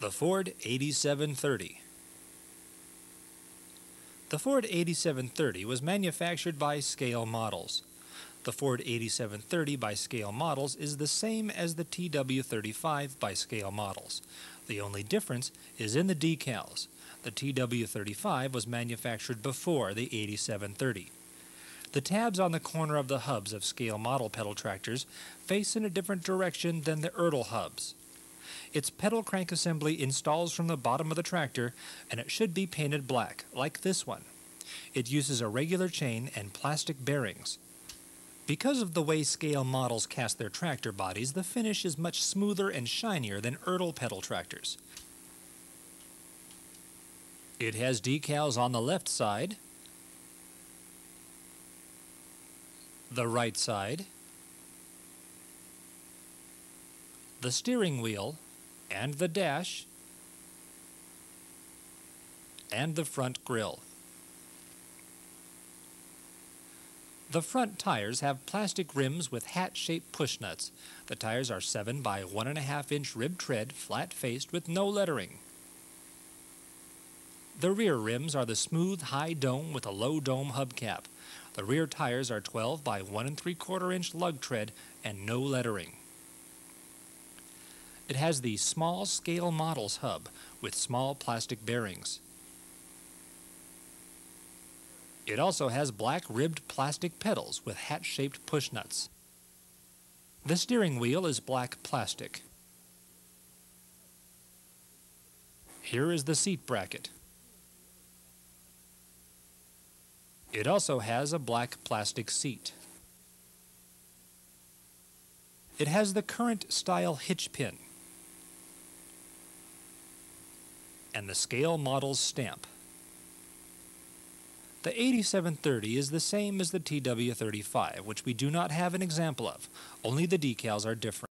The Ford 8730. The Ford 8730 was manufactured by Scale Models. The Ford 8730 by Scale Models is the same as the TW35 by Scale Models. The only difference is in the decals. The TW35 was manufactured before the 8730. The tabs on the corner of the hubs of Scale Model pedal tractors face in a different direction than the Ertl hubs. Its pedal crank assembly installs from the bottom of the tractor, and it should be painted black, like this one. It uses a regular chain and plastic bearings. Because of the way Scale Models cast their tractor bodies, the finish is much smoother and shinier than Ertl pedal tractors. It has decals on the left side, the right side, the steering wheel, and the dash, and the front grille. The front tires have plastic rims with hat-shaped push nuts. The tires are 7 by 1.5 inch rib tread, flat-faced with no lettering. The rear rims are the smooth high dome with a low dome hubcap. The rear tires are 12 by 1 3/4 inch lug tread and no lettering. It has the small Scale Models hub with small plastic bearings. It also has black ribbed plastic pedals with hat-shaped push nuts. The steering wheel is black plastic. Here is the seat bracket. It also has a black plastic seat. It has the current style hitch pin and the Scale Models stamp. The 8730 is the same as the TW35, which we do not have an example of, only the decals are different.